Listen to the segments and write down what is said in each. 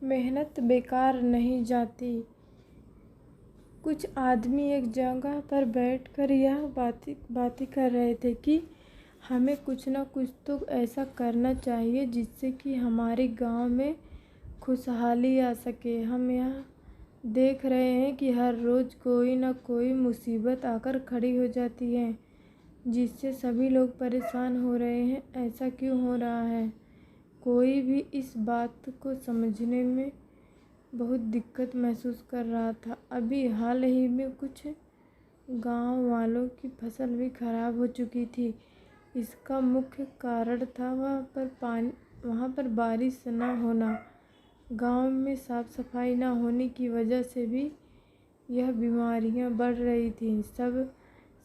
मेहनत बेकार नहीं जाती। कुछ आदमी एक जगह पर बैठकर यह बातें कर रहे थे कि हमें कुछ न कुछ तो ऐसा करना चाहिए जिससे कि हमारे गांव में खुशहाली आ सके। हम यह देख रहे हैं कि हर रोज़ कोई न कोई मुसीबत आकर खड़ी हो जाती है जिससे सभी लोग परेशान हो रहे हैं। ऐसा क्यों हो रहा है? कोई भी इस बात को समझने में बहुत दिक्कत महसूस कर रहा था। अभी हाल ही में कुछ गांव वालों की फसल भी खराब हो चुकी थी। इसका मुख्य कारण था वहाँ पर बारिश न होना। गांव में साफ सफाई न होने की वजह से भी यह बीमारियां बढ़ रही थीं।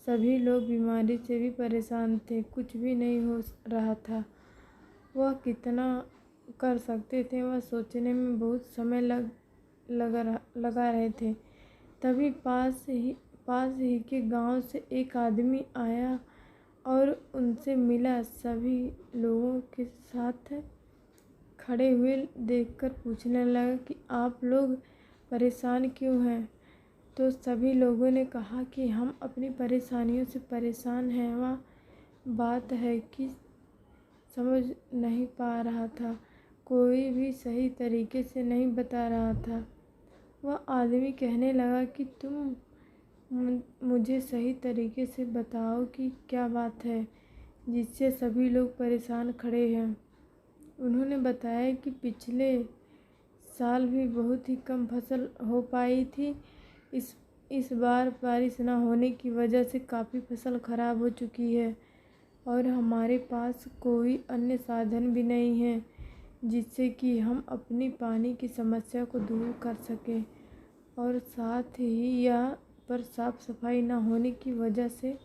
सभी लोग बीमारी से भी परेशान थे। कुछ भी नहीं हो रहा था। वह कितना कर सकते थे वह सोचने में बहुत समय लगा रहे थे। तभी पास ही के गांव से एक आदमी आया और उनसे मिला। सभी लोगों के साथ खड़े हुए देखकर पूछने लगा कि आप लोग परेशान क्यों हैं? तो सभी लोगों ने कहा कि हम अपनी परेशानियों से परेशान हैं। वह बात है कि समझ नहीं पा रहा था। कोई भी सही तरीके से नहीं बता रहा था। वह आदमी कहने लगा कि तुम मुझे सही तरीके से बताओ कि क्या बात है जिससे सभी लोग परेशान खड़े हैं। उन्होंने बताया कि पिछले साल भी बहुत ही कम फसल हो पाई थी। इस बार बारिश न होने की वजह से काफ़ी फसल खराब हो चुकी है और हमारे पास कोई अन्य साधन भी नहीं है जिससे कि हम अपनी पानी की समस्या को दूर कर सकें। और साथ ही यहाँ पर साफ सफाई न होने की वजह से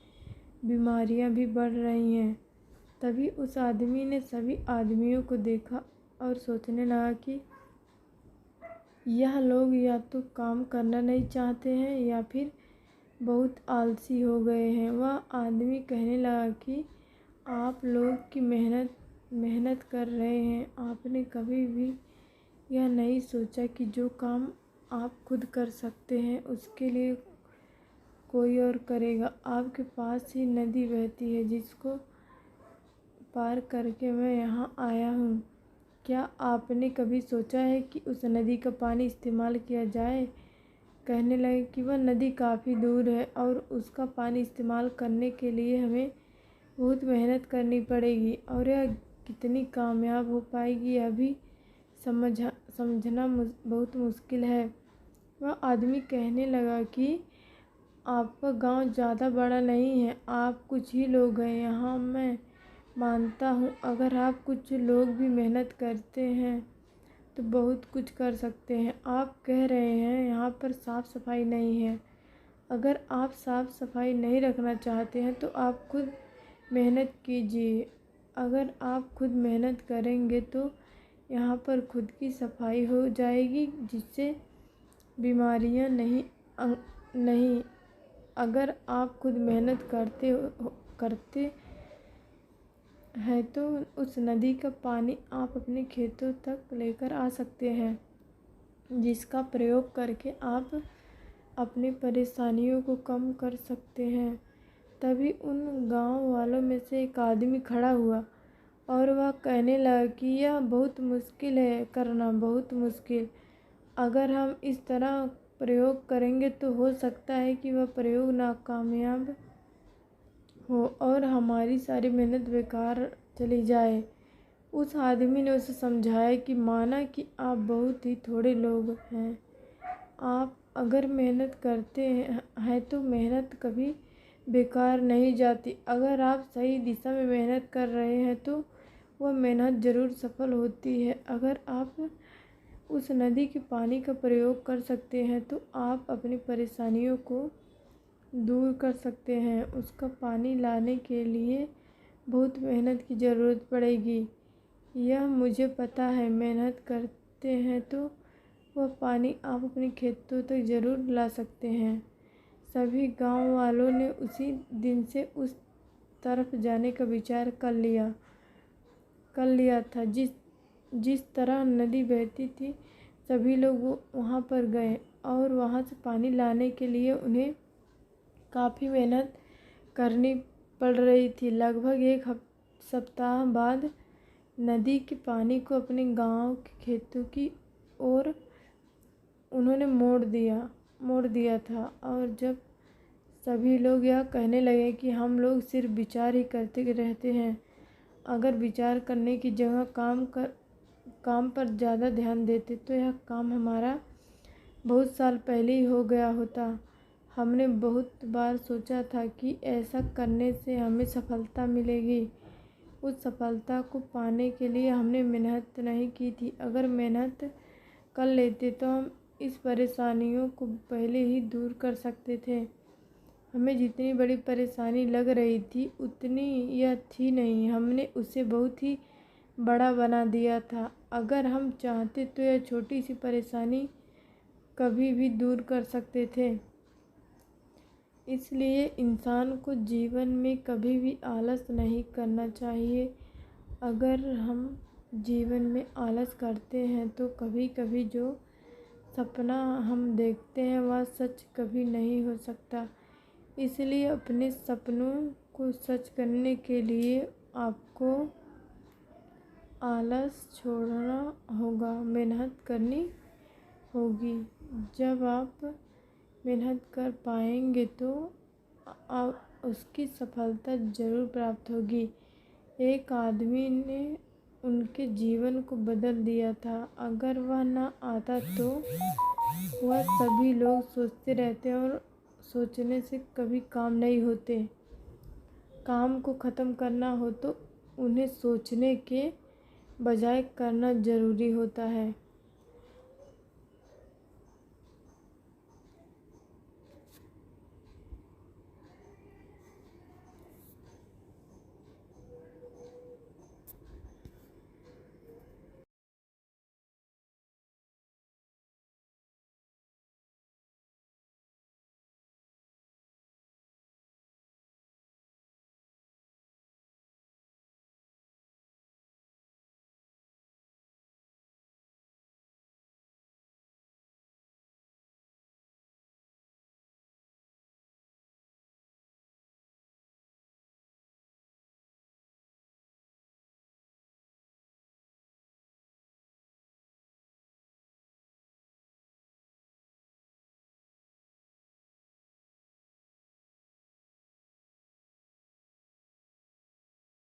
बीमारियां भी बढ़ रही हैं। तभी उस आदमी ने सभी आदमियों को देखा और सोचने लगा कि यह लोग या तो काम करना नहीं चाहते हैं या फिर बहुत आलसी हो गए हैं। वह आदमी कहने लगा कि आप लोग की मेहनत कर रहे हैं। आपने कभी भी यह नहीं सोचा कि जो काम आप खुद कर सकते हैं उसके लिए कोई और करेगा। आपके पास ही नदी बहती है जिसको पार करके मैं यहाँ आया हूँ। क्या आपने कभी सोचा है कि उस नदी का पानी इस्तेमाल किया जाए? कहने लगे कि वह नदी काफ़ी दूर है और उसका पानी इस्तेमाल करने के लिए हमें बहुत मेहनत करनी पड़ेगी और यह कितनी कामयाब हो पाएगी यह भी समझना बहुत मुश्किल है। वह आदमी कहने लगा कि आपका गांव ज़्यादा बड़ा नहीं है, आप कुछ ही लोग हैं। यहाँ मैं मानता हूँ अगर आप कुछ लोग भी मेहनत करते हैं तो बहुत कुछ कर सकते हैं। आप कह रहे हैं यहाँ पर साफ़ सफाई नहीं है। अगर आप साफ़ सफाई नहीं रखना चाहते हैं तो आप खुद मेहनत कीजिए। अगर आप खुद मेहनत करेंगे तो यहाँ पर खुद की सफाई हो जाएगी जिससे बीमारियाँ नहीं। अगर आप खुद मेहनत करते हैं तो उस नदी का पानी आप अपने खेतों तक लेकर आ सकते हैं जिसका प्रयोग करके आप अपनी परेशानियों को कम कर सकते हैं। तभी उन गांव वालों में से एक आदमी खड़ा हुआ और वह कहने लगा कि यह बहुत मुश्किल है करना, बहुत मुश्किल। अगर हम इस तरह प्रयोग करेंगे तो हो सकता है कि वह प्रयोग नाकामयाब हो और हमारी सारी मेहनत बेकार चली जाए। उस आदमी ने उसे समझाया कि माना कि आप बहुत ही थोड़े लोग हैं। आप अगर मेहनत करते हैं तो मेहनत कभी बेकार नहीं जाती। अगर आप सही दिशा में मेहनत कर रहे हैं तो वह मेहनत ज़रूर सफल होती है। अगर आप उस नदी के पानी का प्रयोग कर सकते हैं तो आप अपनी परेशानियों को दूर कर सकते हैं। उसका पानी लाने के लिए बहुत मेहनत की ज़रूरत पड़ेगी, यह मुझे पता है। मेहनत करते हैं तो वह पानी आप अपने खेतों तक ज़रूर ला सकते हैं। सभी गांव वालों ने उसी दिन से उस तरफ जाने का विचार कर लिया था। जिस तरह नदी बहती थी सभी लोग वहाँ पर गए और वहाँ से पानी लाने के लिए उन्हें काफ़ी मेहनत करनी पड़ रही थी। लगभग एक सप्ताह बाद नदी के पानी को अपने गांव के खेतों की ओर उन्होंने मोड़ दिया था। और जब सभी लोग यह कहने लगे कि हम लोग सिर्फ विचार ही करते रहते हैं, अगर विचार करने की जगह काम पर ज़्यादा ध्यान देते तो यह काम हमारा बहुत साल पहले ही हो गया होता। हमने बहुत बार सोचा था कि ऐसा करने से हमें सफलता मिलेगी। उस सफलता को पाने के लिए हमने मेहनत नहीं की थी। अगर मेहनत कर लेते तो हम इस परेशानियों को पहले ही दूर कर सकते थे। हमें जितनी बड़ी परेशानी लग रही थी उतनी यह थी नहीं, हमने उसे बहुत ही बड़ा बना दिया था। अगर हम चाहते तो यह छोटी सी परेशानी कभी भी दूर कर सकते थे। इसलिए इंसान को जीवन में कभी भी आलस नहीं करना चाहिए। अगर हम जीवन में आलस करते हैं तो कभी कभी जो सपना हम देखते हैं वह सच कभी नहीं हो सकता। इसलिए अपने सपनों को सच करने के लिए आपको आलस छोड़ना होगा, मेहनत करनी होगी। जब आप मेहनत कर पाएंगे तो उसकी सफलता ज़रूर प्राप्त होगी। एक आदमी ने उनके जीवन को बदल दिया था। अगर वह ना आता तो वह सभी लोग सोचते रहते और सोचने से कभी काम नहीं होते। काम को ख़त्म करना हो तो उन्हें सोचने के बजाय करना ज़रूरी होता है।